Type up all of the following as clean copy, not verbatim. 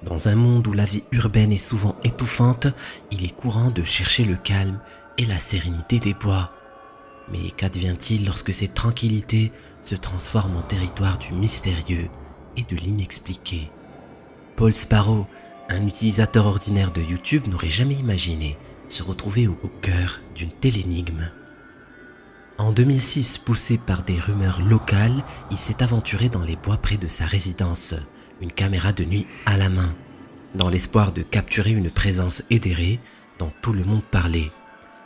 Dans un monde où la vie urbaine est souvent étouffante, il est courant de chercher le calme et la sérénité des bois. Mais qu'advient-il lorsque cette tranquillité se transforme en territoire du mystérieux et de l'inexpliqué? Paul Sparrow, un utilisateur ordinaire de YouTube, n'aurait jamais imaginé se retrouver au cœur d'une telle énigme. En 2006, poussé par des rumeurs locales, il s'est aventuré dans les bois près de sa résidence, une caméra de nuit à la main, dans l'espoir de capturer une présence éthérée dont tout le monde parlait,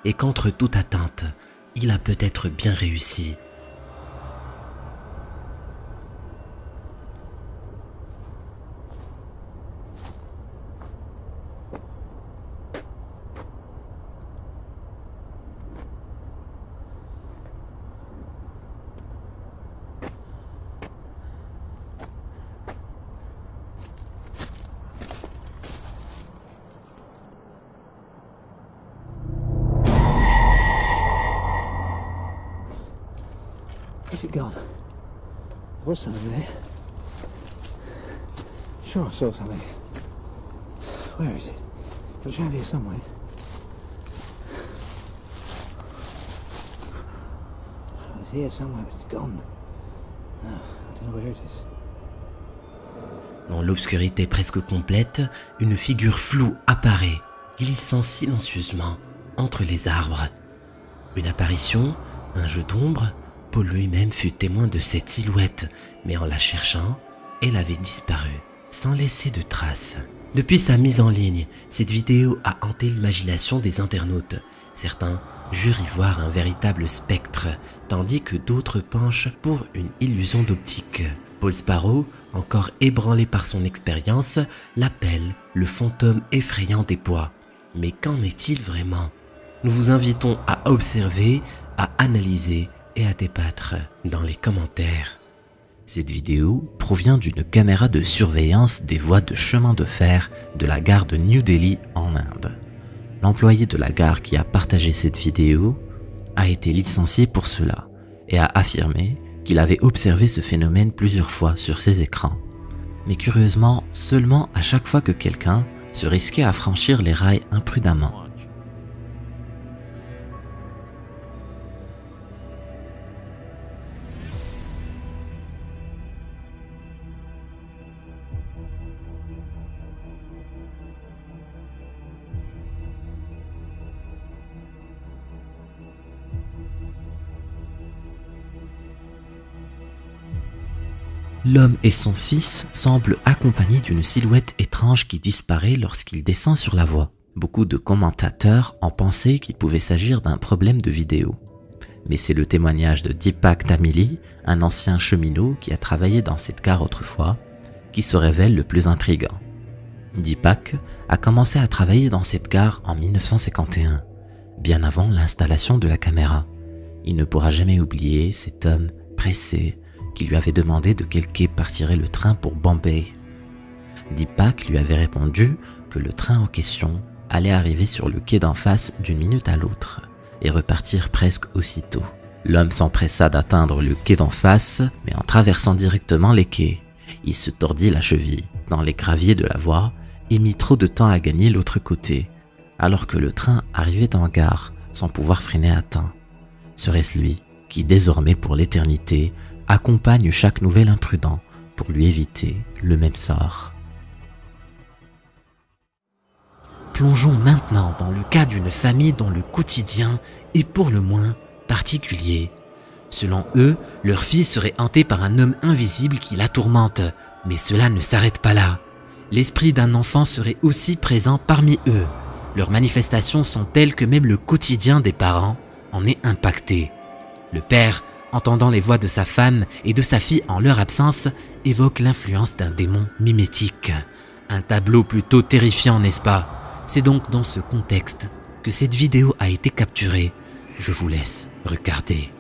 et contre toute attente, il a peut-être bien réussi. Where's it gone? There was something there. Sure, I saw something. Where is it? It was around here somewhere. It was here somewhere, but it's gone. No, I don't know where it is. Dans l'obscurité presque complète, une figure floue apparaît, glissant silencieusement entre les arbres. Une apparition, un jeu d'ombre. Paul lui-même fut témoin de cette silhouette, mais en la cherchant, elle avait disparu, sans laisser de traces. Depuis sa mise en ligne, cette vidéo a hanté l'imagination des internautes. Certains jurent y voir un véritable spectre, tandis que d'autres penchent pour une illusion d'optique. Paul Sparrow, encore ébranlé par son expérience, l'appelle le fantôme effrayant des bois. Mais qu'en est-il vraiment? Nous vous invitons à observer, à analyser et à débattre dans les commentaires. Cette vidéo provient d'une caméra de surveillance des voies de chemin de fer de la gare de New Delhi en Inde. L'employé de la gare qui a partagé cette vidéo a été licencié pour cela et a affirmé qu'il avait observé ce phénomène plusieurs fois sur ses écrans. Mais curieusement, seulement à chaque fois que quelqu'un se risquait à franchir les rails imprudemment. L'homme et son fils semblent accompagnés d'une silhouette étrange qui disparaît lorsqu'il descend sur la voie. Beaucoup de commentateurs ont pensé qu'il pouvait s'agir d'un problème de vidéo. Mais c'est le témoignage de Deepak Tamili, un ancien cheminot qui a travaillé dans cette gare autrefois, qui se révèle le plus intriguant. Deepak a commencé à travailler dans cette gare en 1951, bien avant l'installation de la caméra. Il ne pourra jamais oublier cet homme pressé qui lui avait demandé de quel quai partirait le train pour Bombay. Deepak lui avait répondu que le train en question allait arriver sur le quai d'en face d'une minute à l'autre et repartir presque aussitôt. L'homme s'empressa d'atteindre le quai d'en face, mais en traversant directement les quais, il se tordit la cheville dans les graviers de la voie et mit trop de temps à gagner l'autre côté, alors que le train arrivait en gare sans pouvoir freiner à temps. Serait-ce lui qui, désormais pour l'éternité, accompagne chaque nouvel imprudent pour lui éviter le même sort? Plongeons maintenant dans le cas d'une famille dont le quotidien est pour le moins particulier. Selon eux, leur fille serait hantée par un homme invisible qui la tourmente, mais cela ne s'arrête pas là. L'esprit d'un enfant serait aussi présent parmi eux. Leurs manifestations sont telles que même le quotidien des parents en est impacté. Le père, entendant les voix de sa femme et de sa fille en leur absence, évoque l'influence d'un démon mimétique. Un tableau plutôt terrifiant, n'est-ce pas? C'est donc dans ce contexte que cette vidéo a été capturée. Je vous laisse regarder.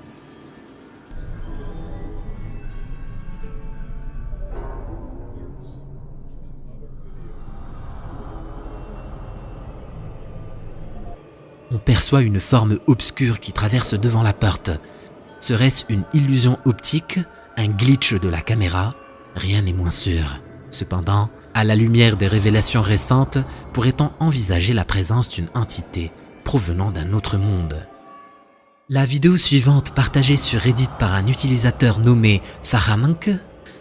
On perçoit une forme obscure qui traverse devant la porte. Serait-ce une illusion optique, un glitch de la caméra? Rien n'est moins sûr. Cependant, à la lumière des révélations récentes, pourrait-on envisager la présence d'une entité provenant d'un autre monde? La vidéo suivante, partagée sur Reddit par un utilisateur nommé Faramank,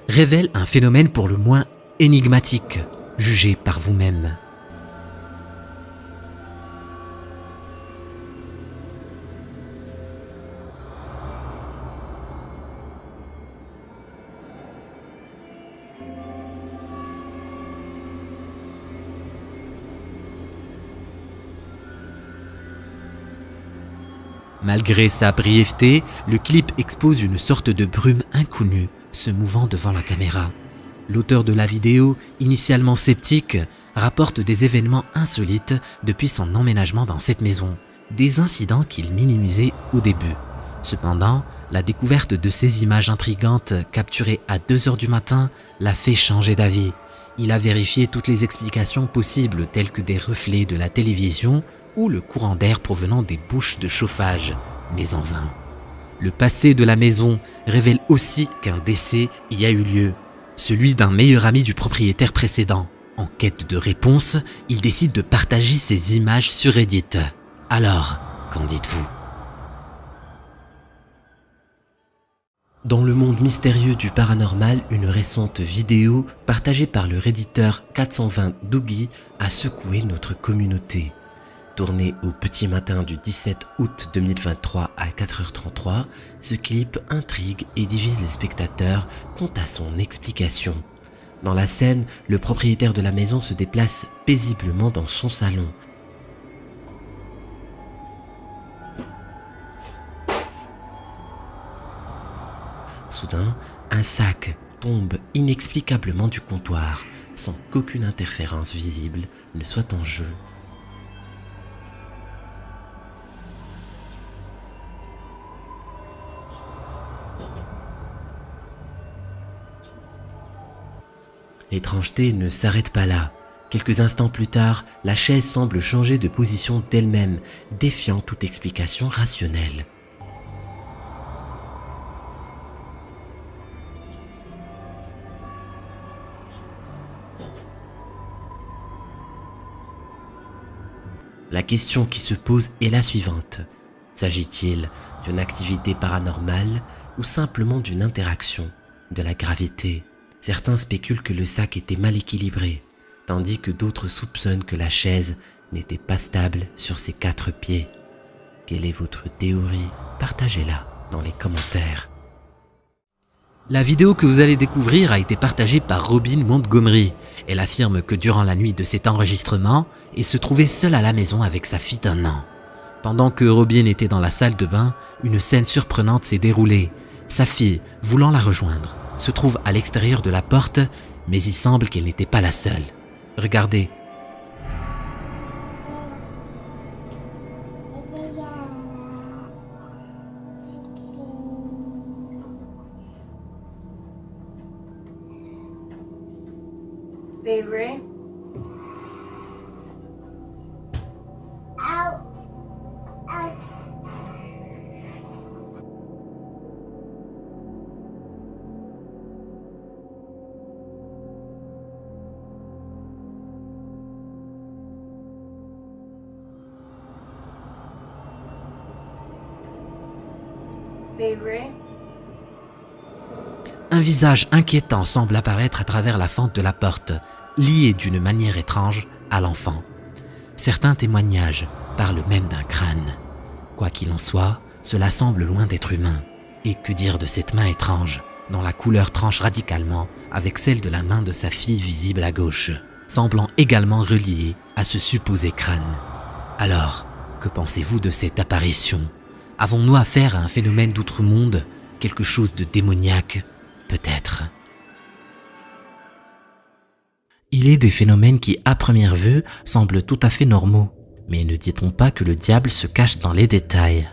révèle un phénomène pour le moins énigmatique. Jugez par vous-même. Malgré sa brièveté, le clip expose une sorte de brume inconnue se mouvant devant la caméra. L'auteur de la vidéo, initialement sceptique, rapporte des événements insolites depuis son emménagement dans cette maison, des incidents qu'il minimisait au début. Cependant, la découverte de ces images intrigantes capturées à 2 h du matin l'a fait changer d'avis. Il a vérifié toutes les explications possibles telles que des reflets de la télévision ou le courant d'air provenant des bouches de chauffage, mais en vain. Le passé de la maison révèle aussi qu'un décès y a eu lieu, celui d'un meilleur ami du propriétaire précédent. En quête de réponse, il décide de partager ces images sur Reddit. Alors, qu'en dites-vous? Dans le monde mystérieux du paranormal, une récente vidéo partagée par le redditeur 420 Dougie a secoué notre communauté. Tourné au petit matin du 17 août 2023 à 4h33, ce clip intrigue et divise les spectateurs quant à son explication. Dans la scène, le propriétaire de la maison se déplace paisiblement dans son salon. Soudain, un sac tombe inexplicablement du comptoir, sans qu'aucune interférence visible ne soit en jeu. L'étrangeté ne s'arrête pas là. Quelques instants plus tard, la chaise semble changer de position d'elle-même, défiant toute explication rationnelle. La question qui se pose est la suivante. S'agit-il d'une activité paranormale ou simplement d'une interaction de la gravité? Certains spéculent que le sac était mal équilibré, tandis que d'autres soupçonnent que la chaise n'était pas stable sur ses 4 pieds. Quelle est votre théorie? Partagez-la dans les commentaires. La vidéo que vous allez découvrir a été partagée par Robin Montgomery. Elle affirme que durant la nuit de cet enregistrement, elle se trouvait seule à la maison avec sa fille d'1 an. Pendant que Robin était dans la salle de bain, une scène surprenante s'est déroulée. Sa fille, voulant la rejoindre, se trouve à l'extérieur de la porte, mais il semble qu'elle n'était pas la seule. Regardez. Favorite? Out. Out. Favorite? Un visage inquiétant semble apparaître à travers la fente de la porte, lié d'une manière étrange à l'enfant. Certains témoignages parlent même d'un crâne. Quoi qu'il en soit, cela semble loin d'être humain. Et que dire de cette main étrange, dont la couleur tranche radicalement avec celle de la main de sa fille visible à gauche, semblant également reliée à ce supposé crâne. Alors, que pensez-vous de cette apparition? Avons-nous affaire à un phénomène d'outre-monde, quelque chose de démoniaque? Peut-être. Il est des phénomènes qui, à première vue, semblent tout à fait normaux. Mais ne dit-on pas que le diable se cache dans les détails?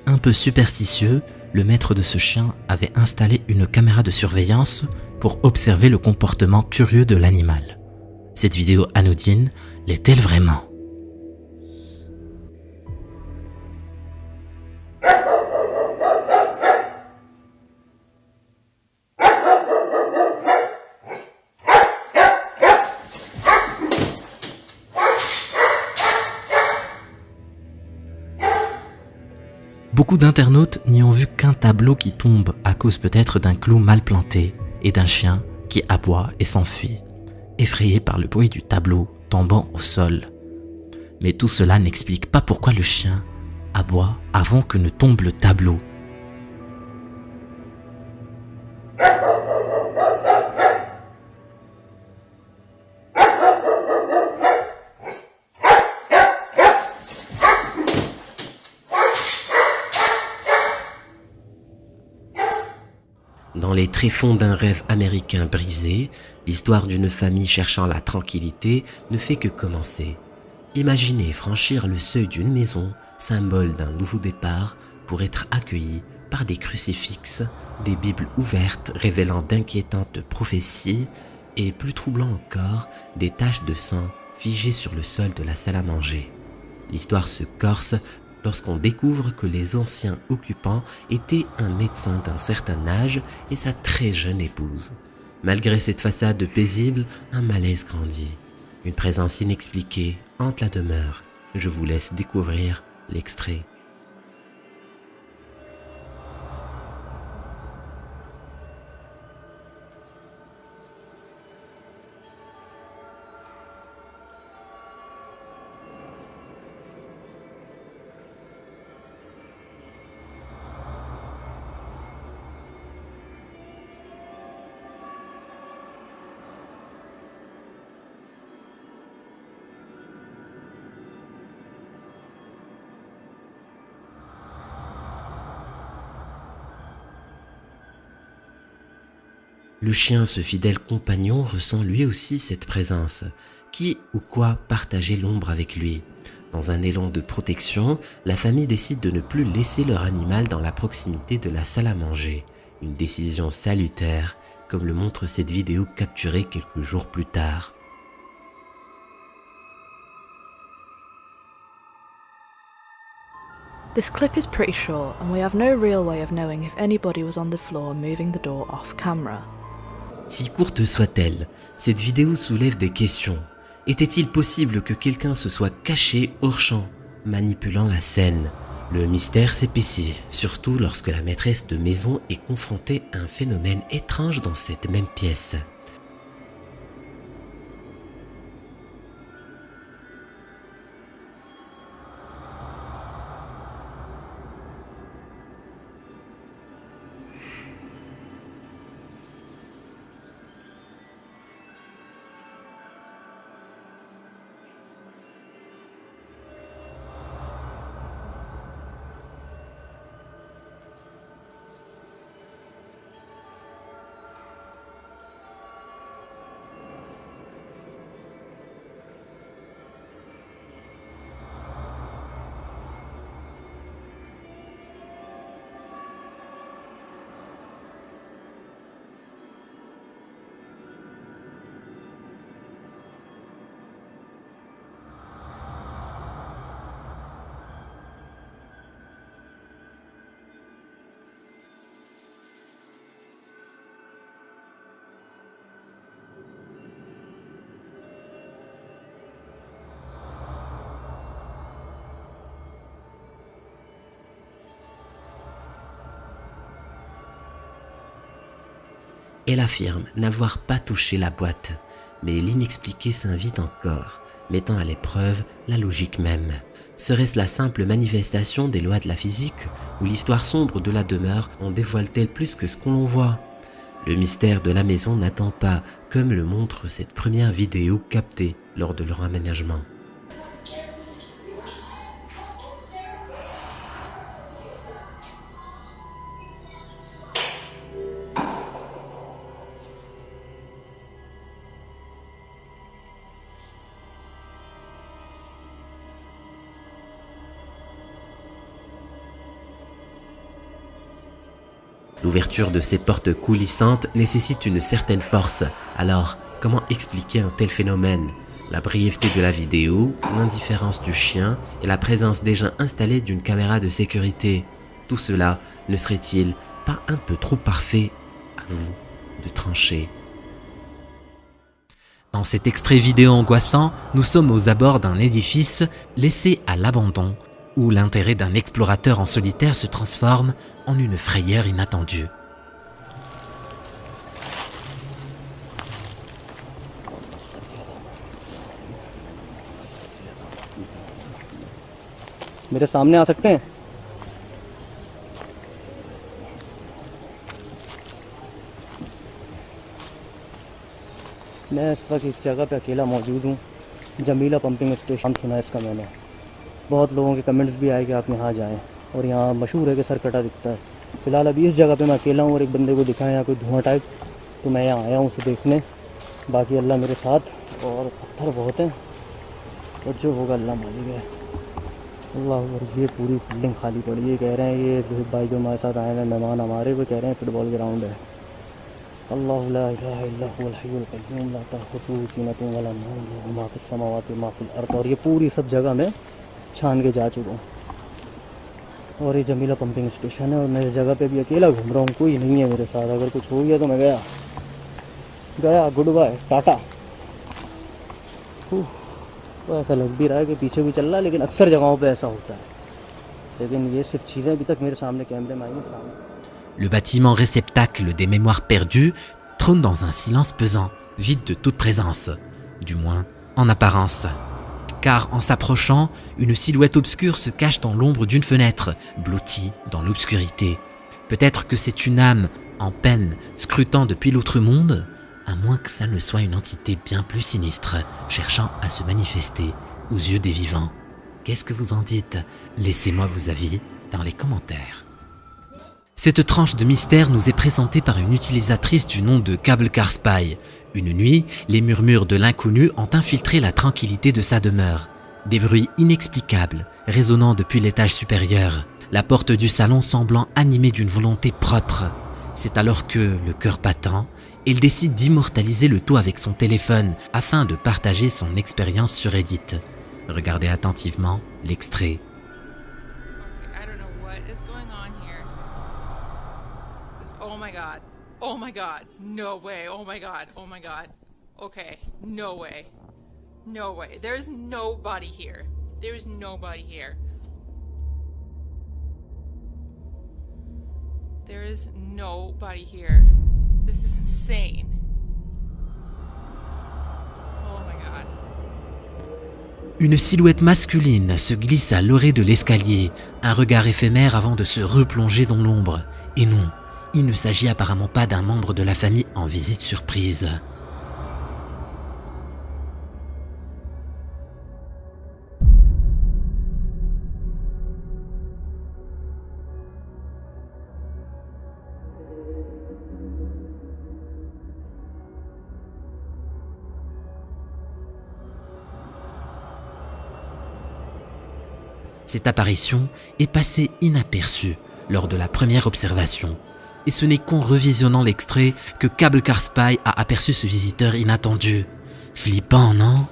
Un peu superstitieux, le maître de ce chien avait installé une caméra de surveillance pour observer le comportement curieux de l'animal. Cette vidéo anodine l'est-elle vraiment? Beaucoup d'internautes n'y ont vu qu'un tableau qui tombe à cause peut-être d'un clou mal planté et d'un chien qui aboie et s'enfuit, effrayé par le bruit du tableau tombant au sol. Mais tout cela n'explique pas pourquoi le chien aboie avant que ne tombe le tableau. Dans les tréfonds d'un rêve américain brisé, l'histoire d'une famille cherchant la tranquillité ne fait que commencer. Imaginez franchir le seuil d'une maison, symbole d'un nouveau départ, pour être accueilli par des crucifixes, des bibles ouvertes révélant d'inquiétantes prophéties et, plus troublant encore, des taches de sang figées sur le sol de la salle à manger. L'histoire se corse lorsqu'on découvre que les anciens occupants étaient un médecin d'un certain âge et sa très jeune épouse. Malgré cette façade paisible, un malaise grandit. Une présence inexpliquée hante la demeure. Je vous laisse découvrir l'extrait. Le chien, ce fidèle compagnon, ressent lui aussi cette présence. Qui ou quoi partageait l'ombre avec lui? Dans un élan de protection, la famille décide de ne plus laisser leur animal dans la proximité de la salle à manger. Une décision salutaire, comme le montre cette vidéo capturée quelques jours plus tard. This clip is pretty short and we have no real way of knowing if anybody was on the floor moving the door off camera. Si courte soit-elle, cette vidéo soulève des questions. Était-il possible que quelqu'un se soit caché hors champ, manipulant la scène? Le mystère s'épaissit, surtout lorsque la maîtresse de maison est confrontée à un phénomène étrange dans cette même pièce. Elle affirme n'avoir pas touché la boîte, mais l'inexpliqué s'invite encore, mettant à l'épreuve la logique même. Serait-ce la simple manifestation des lois de la physique, ou l'histoire sombre de la demeure en dévoile-t-elle plus que ce qu'on voit? Le mystère de la maison n'attend pas, comme le montre cette première vidéo captée lors de leur aménagement. L'ouverture de ces portes coulissantes nécessite une certaine force. Alors, comment expliquer un tel phénomène? La brièveté de la vidéo, l'indifférence du chien et la présence déjà installée d'une caméra de sécurité. Tout cela ne serait-il pas un peu trop parfait? À vous de trancher. Dans cet extrait vidéo angoissant, nous sommes aux abords d'un édifice laissé à l'abandon où l'intérêt d'un explorateur en solitaire se transforme en une frayeur inattendue. मेरे सामने आ सकते हैं? मैं इस वक्त इस जगह पे अकेला मौजूद हूँ। जमीला पंपिंग स्टेशन सुना है इसका मैंने। बहुत लोगों के कमेंट्स भी आए कि आप यहाँ जाएं और यहाँ मशहूर है कि सर कटा दिखता है। फ़िलहाल अभी इस जगह पे मैं अकेला हूँ और एक बंदे को दिखा है यहाँ कोई धुआं टाइप, तो मैं यहाँ आया हूँ उसे देखने। बाकी अल्लाह मेरे साथ, और पत्थर बहुत हैं और जो होगा अल्लाह मालिक है। अल्लाह, और ये पूरी बिल्डिंग खाली पड़ी है। कह रहे हैं ये जो भाई जो हमारे साथ आए हैं मेहमान हमारे, वो कह रहे हैं फुटबॉल ग्राउंड है। अल्लाहु ला इलाहा इल्ला हुवल हय्युल क़य्यूम ला तअख़ुज़ुहु सिनतुन वला नौम लहू मा फ़िस समावाति व मा फ़िल अर्ज़। और ये पूरी सब जगह मैं छान के जा चुका हूँ। और ये जमीला पंपिंग स्टेशन है और मैं इस जगह पे भी अकेला घूम रहा हूँ, कोई नहीं है मेरे साथ। अगर कुछ हो गया तो मैं गया, गुड बाय, टाटा। तो ऐसा लग भी रहा है कि पीछे भी चल रहा है, लेकिन अक्सर जगहों पे ऐसा होता है। लेकिन ये सिर्फ चीज़ें अभी तक मेरे सामने कैमरे में आई हैं सामने। Le bâtiment réceptacle des mémoires perdues trône dans un silence pesant, vide de toute présence, du moins en apparence. Car en s'approchant, une silhouette obscure se cache dans l'ombre d'une fenêtre, blottie dans l'obscurité. Peut-être que c'est une âme en peine, scrutant depuis l'autre monde, à moins que ça ne soit une entité bien plus sinistre, cherchant à se manifester aux yeux des vivants. Qu'est-ce que vous en dites? Laissez-moi vos avis dans les commentaires. Cette tranche de mystère nous est présentée par une utilisatrice du nom de Cable Car Spy. Une nuit, les murmures de l'inconnu ont infiltré la tranquillité de sa demeure. Des bruits inexplicables, résonnant depuis l'étage supérieur, la porte du salon semblant animée d'une volonté propre. C'est alors que, le cœur battant, il décide d'immortaliser le tout avec son téléphone afin de partager son expérience sur Reddit. Regardez attentivement l'extrait. Oh my god. Oh my god. No way. Oh my god. Oh my god. Okay. No way. No way. There's nobody here. There's nobody here. There is nobody here. This is insane. Oh my god. Une silhouette masculine se glisse à l'orée de l'escalier, un regard éphémère avant de se replonger dans l'ombre. Et non, il ne s'agit apparemment pas d'un membre de la famille en visite surprise. Cette apparition est passée inaperçue lors de la première observation. Et ce n'est qu'en revisionnant l'extrait que Cable Car Spy a aperçu ce visiteur inattendu. Flippant, non?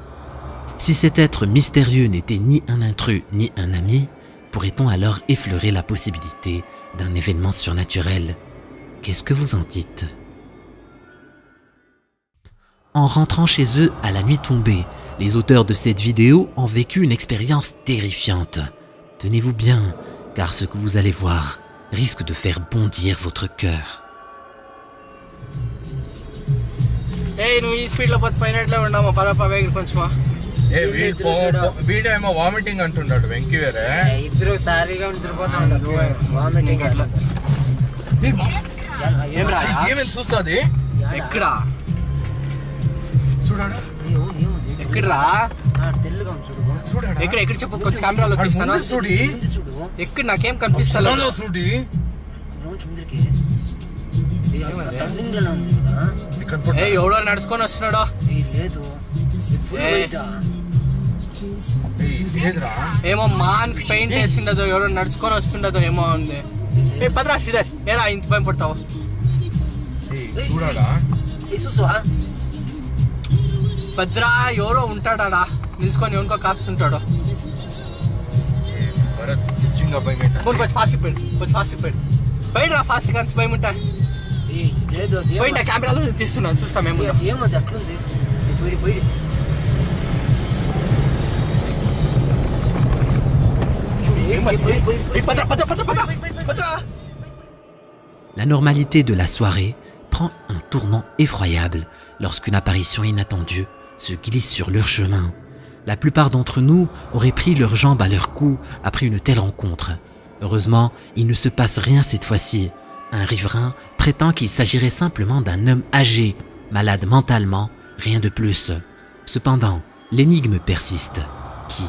Si cet être mystérieux n'était ni un intrus ni un ami, pourrait-on alors effleurer la possibilité d'un événement surnaturel? Qu'est-ce que vous en dites? En rentrant chez eux à la nuit tombée, les auteurs de cette vidéo ont vécu une expérience terrifiante. Tenez-vous bien, car ce que vous allez voir risque de faire bondir votre cœur. Hey, నువ్వు ఈ స్పీడ్ లో పైనట్లే ఉన్నామా పదప్ప వేగం కొంచెమా వీడేమో వామిటింగ్ అంటున్నాడు వెంకీ వేరే ఇద్దరు సారీగా నిద్రపోతా ఉంటారు వామిటింగ్ అట్లా ఏమేమి చూస్తుంది ఎక్కడ చూడాడు ఎక్కడరా ఎక్కడ ఎక్కడ చెప్పు కొంచెం కెమెరాలో తీస్తాను చూడి ఎక్కడ నాకేం కనిపిస్తా చూడి ఎవడో నడుచుకొని వస్తున్నాడో ఏమో మాన్ పెయింట్ వేసిండదో ఎవరో నడుచుకొని వస్తుండదో ఏమో ఉంది ఏ పదరా సిదర్ ఏరా ఇంత భయం పడతావు చూడాడా భద్రా ఎవరో ఉంటాడా నిల్చుకొని ఎవరికో కాస్తుంటాడు కొంచెం ఫాస్ట్ పోయింది కొంచెం ఫాస్ట్ పోయింది బయట రా ఫాస్ట్ కానీ భయం ఉంటాయి పోయింది కెమెరాలో తీస్తున్నాను చూస్తాం ఏమో La normalité de la soirée prend un tournant effroyable lorsqu'une apparition inattendue se glisse sur leur chemin. La plupart d'entre nous auraient pris leurs jambes à leur cou après une telle rencontre. Heureusement, il ne se passe rien cette fois-ci. Un riverain prétend qu'il s'agirait simplement d'un homme âgé, malade mentalement, rien de plus. Cependant, l'énigme persiste. Qui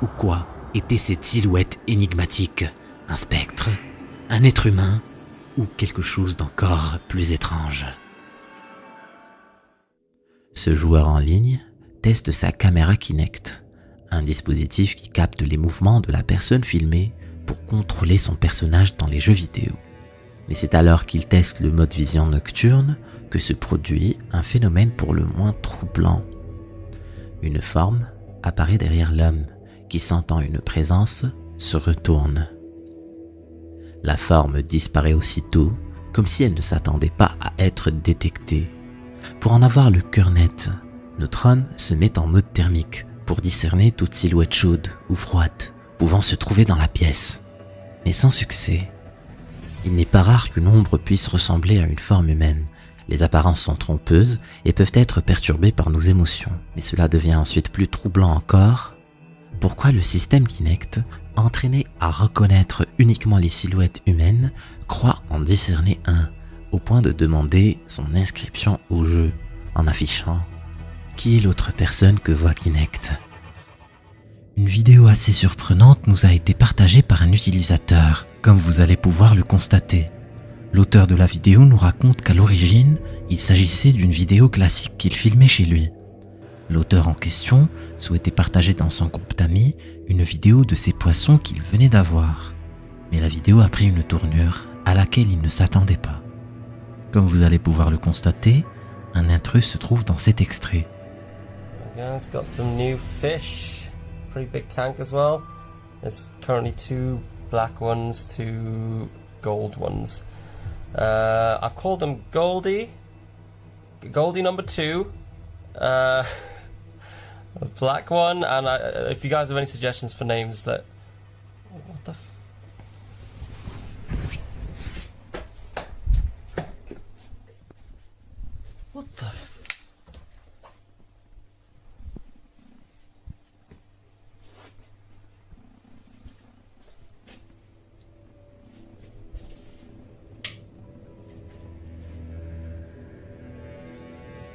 ou quoi était cette silhouette énigmatique? Un spectre? Un être humain? Ou quelque chose d'encore plus étrange? Ce joueur en ligne teste sa caméra Kinect, un dispositif qui capte les mouvements de la personne filmée pour contrôler son personnage dans les jeux vidéo. Mais c'est alors qu'il teste le mode vision nocturne que se produit un phénomène pour le moins troublant. Une forme apparaît derrière l'homme qui, sentant une présence, se retourne. La forme disparaît aussitôt, comme si elle ne s'attendait pas à être détectée. Pour en avoir le cœur net, notre homme se met en mode thermique pour discerner toute silhouette chaude ou froide pouvant se trouver dans la pièce. Mais sans succès. Il n'est pas rare qu'une ombre puisse ressembler à une forme humaine. Les apparences sont trompeuses et peuvent être perturbées par nos émotions. Mais cela devient ensuite plus troublant encore. Pourquoi le système Kinect, entraîné à reconnaître uniquement les silhouettes humaines, croit en discerner un, au point de demander son inscription au jeu, en affichant « Qui est l'autre personne que voit Kinect ?» Une vidéo assez surprenante nous a été partagée par un utilisateur, comme vous allez pouvoir le constater. L'auteur de la vidéo nous raconte qu'à l'origine, il s'agissait d'une vidéo classique qu'il filmait chez lui. L'auteur en question souhaitait partager dans son groupe d'amis une vidéo de ces poissons qu'il venait d'avoir. Mais la vidéo a pris une tournure à laquelle il ne s'attendait pas. Comme vous allez pouvoir le constater, un intrus se trouve dans cet extrait. It's got some new fish. Pretty big tank as well. There's currently 2 black ones, 2 gold ones. I've called them Goldie number 2. A black one, and if you guys have any suggestions for names that... What the What the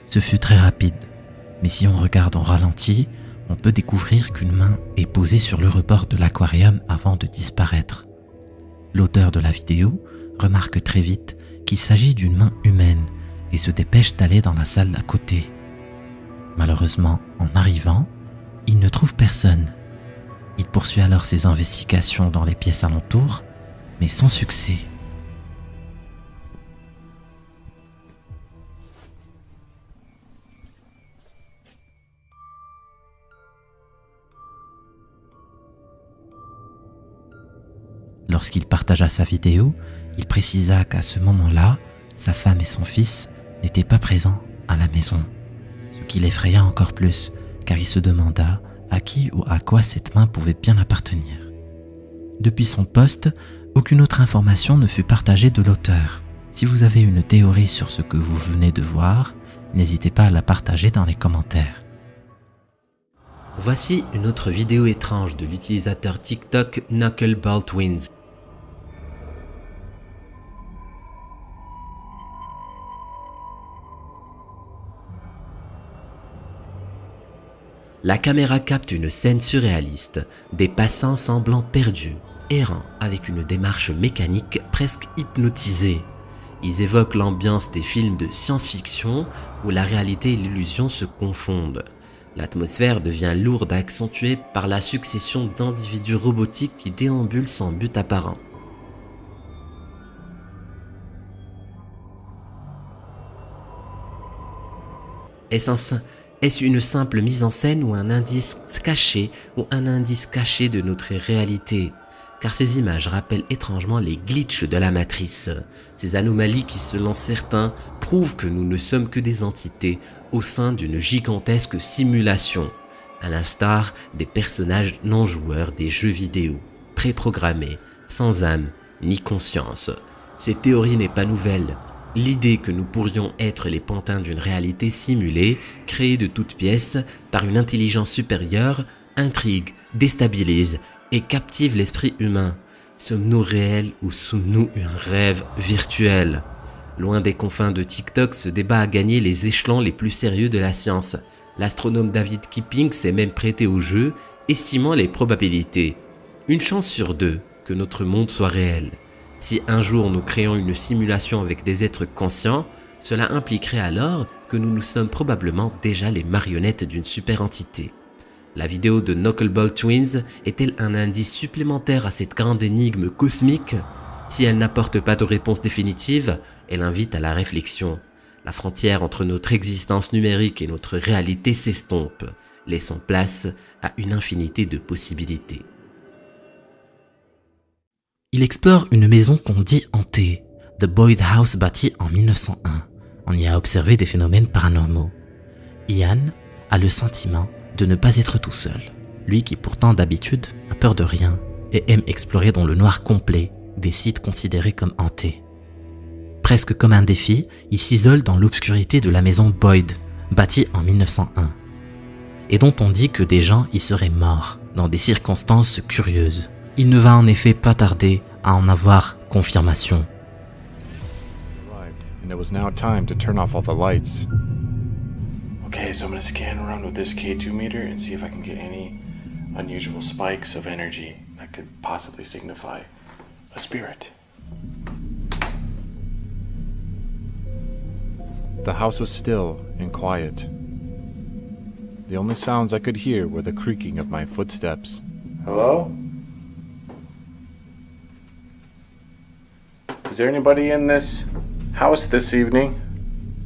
Ce fut très rapide, mais si on regarde en ralenti, on peut découvrir qu'une main est posée sur le rebord de l'aquarium avant de disparaître. L'auteur de la vidéo remarque très vite qu'il s'agit d'une main humaine et se dépêche d'aller dans la salle d'à côté. Malheureusement, en arrivant, il ne trouve personne. Il poursuit alors ses investigations dans les pièces alentours, mais sans succès. Lorsqu'il partagea sa vidéo, il précisa qu'à ce moment-là, sa femme et son fils n'étaient pas présents à la maison. Ce qui l'effraya encore plus, car il se demanda à qui ou à quoi cette main pouvait bien appartenir. Depuis son post, aucune autre information ne fut partagée de l'auteur. Si vous avez une théorie sur ce que vous venez de voir, n'hésitez pas à la partager dans les commentaires. Voici une autre vidéo étrange de l'utilisateur TikTok Knuckleball Twins. La caméra capte une scène surréaliste, des passants semblant perdus, errant avec une démarche mécanique presque hypnotisée. Ils évoquent l'ambiance des films de science-fiction où la réalité et l'illusion se confondent. L'atmosphère devient lourde, accentuée par la succession d'individus robotiques qui déambulent sans but apparent. Est-ce une simple mise en scène ou un indice caché de notre réalité? Car ces images rappellent étrangement les glitches de la matrice. Ces anomalies qui, selon certains, prouvent que nous ne sommes que des entités au sein d'une gigantesque simulation, à l'instar des personnages non joueurs des jeux vidéo. préprogrammée, sans âme ni conscience. Cette théorie n'est pas nouvelle. L'idée que nous pourrions être les pantins d'une réalité simulée, créée de toutes pièces par une intelligence supérieure, intrigue, déstabilise et captive l'esprit humain. Sommes-nous réels ou sommes-nous un rêve virtuel? Loin des confins de TikTok, ce débat a gagné les échelons les plus sérieux de la science. L'astronome David Kipping s'est même prêté au jeu, estimant les probabilités. Une chance sur 2 que notre monde soit réel. Si un jour nous créons une simulation avec des êtres conscients, cela impliquerait alors que nous sommes probablement déjà les marionnettes d'une super entité. La vidéo de Knuckleball Twins est-elle un indice supplémentaire à cette grande énigme cosmique? Si elle n'apporte pas de réponse définitive, elle invite à la réflexion. La frontière entre notre existence numérique et notre réalité s'estompe, laissant place à une infinité de possibilités. Il explore une maison qu'on dit hantée, The Boyd House, bâtie en 1901. On y a observé des phénomènes paranormaux. Ian a le sentiment de ne pas être tout seul. Lui qui pourtant d'habitude a peur de rien et aime explorer dans le noir complet des sites considérés comme hantés. Presque comme un défi, il s'isole dans l'obscurité de la maison Boyd, bâtie en 1901, et dont on dit que des gens y seraient morts dans des circonstances curieuses. Il ne va en effet pas tarder à en avoir confirmation. And it was now time to turn off all the lights. Okay, so I'm going to scan around with this K2 meter and see if I can get any unusual spikes of energy that could possibly signify a spirit. The house was still and quiet. The only sounds I could hear were the creaking of my footsteps. Hello? Is there anybody in this house this evening?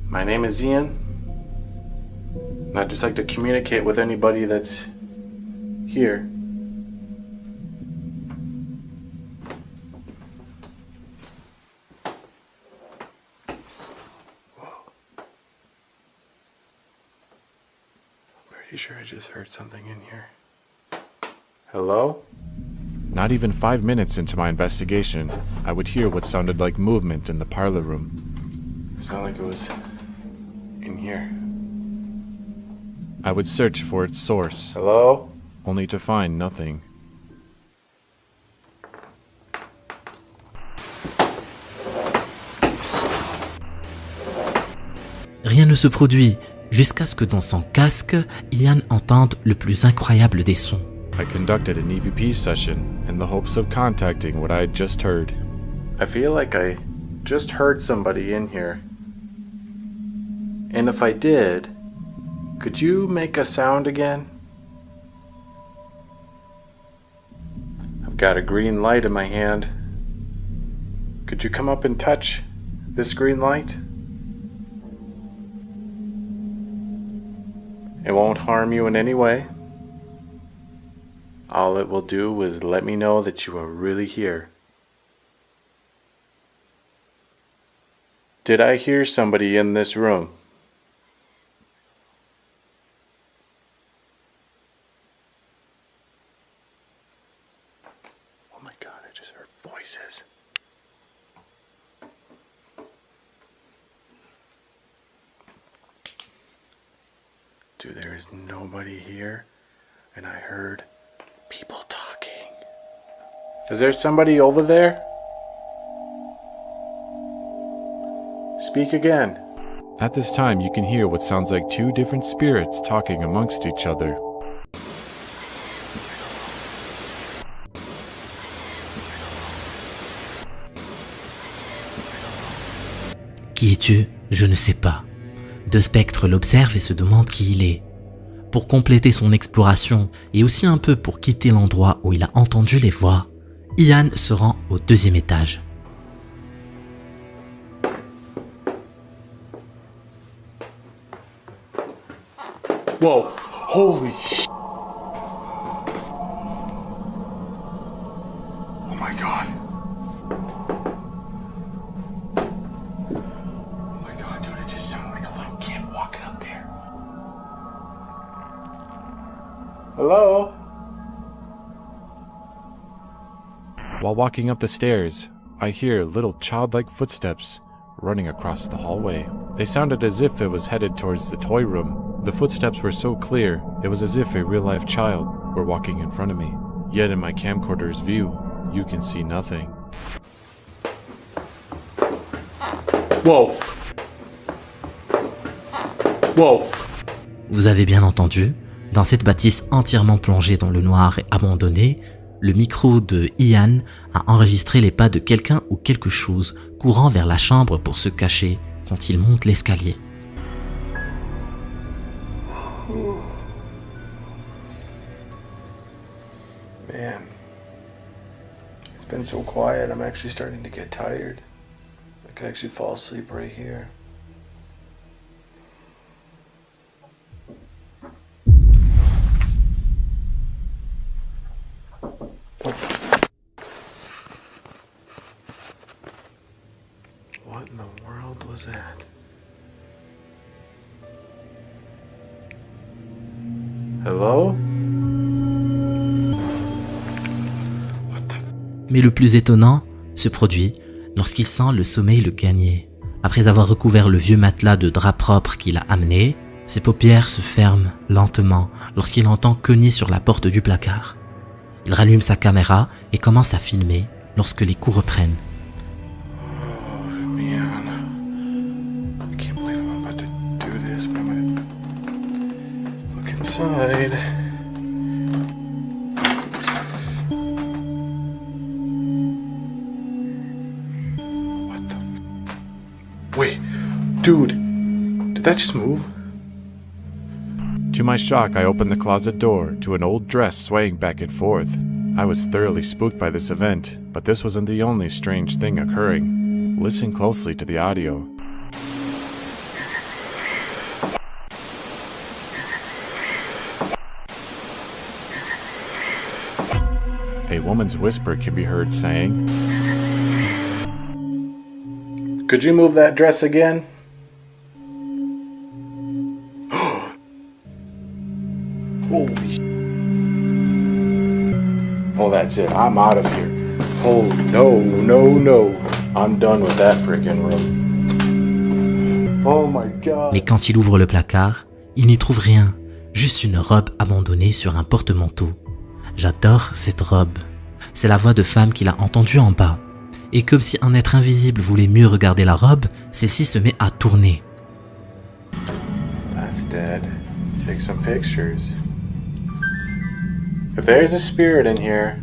My name is Ian. And I'd just like to communicate with anybody that's here. Pretty sure I just heard something in here. Hello? Not even 5 minutes into my investigation, I would hear what sounded like movement in the parlor room. It sounded like it was in here. I would search for its source. Hello? Only to find nothing. Rien ne se produit, jusqu'à ce que dans son casque, Ian entende le plus incroyable des sons. I conducted an EVP session in the hopes of contacting what I had just heard. I feel like I just heard somebody in here. And if I did, could you make a sound again? I've got a green light in my hand. Could you come up and touch this green light? It won't harm you in any way. All it will do is let me know that you are really here. Did I hear somebody in this room? Oh my God, I just heard voices. Dude, there is nobody here, and I heard people talking. Is there somebody over there? Speak again. At this time, you can hear what sounds like two different spirits talking amongst each other. Qui es-tu? Je ne sais pas. Deux spectres l'observent et se demandent qui il est. Pour compléter son exploration et aussi un peu pour quitter l'endroit où il a entendu les voix, Ian se rend au 2e étage. Whoa! Holy sh! Oh my God! Oh my God, dude! It just sounded like a little kid walking up there. Hello? While walking up the stairs, I hear little childlike footsteps running across the hallway. They sounded as if it was headed towards the toy room. The footsteps were so clear, it was as if a real-life child were walking in front of me. Yet in my camcorder's view, you can see nothing. Whoa! Whoa! Vous avez bien entendu, dans cette bâtisse entièrement plongée dans le noir et abandonnée, le micro de Ian a enregistré les pas de quelqu'un ou quelque chose courant vers la chambre pour se cacher quand il monte l'escalier. Man, it's been so quiet, I'm actually starting to get tired. I could actually fall asleep right here. What in the world was that? Hello? Mais le plus étonnant se produit lorsqu'il sent le sommeil le gagner. Après avoir recouvert le vieux matelas de drap propre qu'il a amené, ses paupières se ferment lentement lorsqu'il entend cogner sur la porte du placard. Il rallume sa caméra et commence à filmer lorsque les coups reprennent. Oh man, I can't believe I'm about to do this, but I'm gonna look inside. What the? Wait, dude, did that just move? To my shock, I opened the closet door to an old dress swaying back and forth. I was thoroughly spooked by this event, but this wasn't the only strange thing occurring. Listen closely to the audio. A woman's whisper can be heard saying, "Could you move that dress again?" Holy sh**. Oh, that's it. I'm out of here. Oh, no. I'm done with that freaking room. Oh my God. Mais quand il ouvre le placard, il n'y trouve rien, juste une robe abandonnée sur un porte-manteau. J'adore cette robe. C'est la voix de femme qu'il a entendue en bas. Et comme si un être invisible voulait mieux regarder la robe, celle-ci se met à tourner. That's dead. Take some pictures. If there's a spirit in here,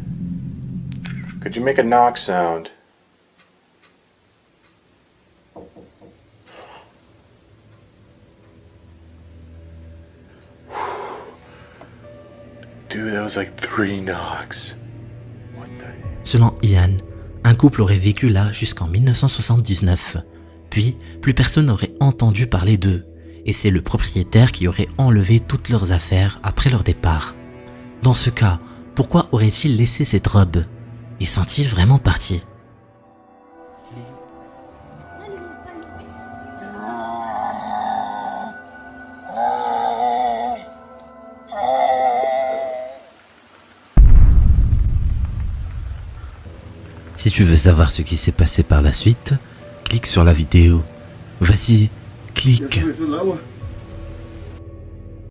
could you make a knock sound? Dude, that was like 3 knocks. What the heck? Selon Ian, un couple aurait vécu là jusqu'en 1979. Puis, plus personne n'aurait entendu parler d'eux. Et c'est le propriétaire qui aurait enlevé toutes leurs affaires après leur départ. Dans ce cas, pourquoi aurait-il laissé cette robe? Et sont-ils vraiment partis? Si tu veux savoir ce qui s'est passé par la suite, clique sur la vidéo. Vas-y, clique.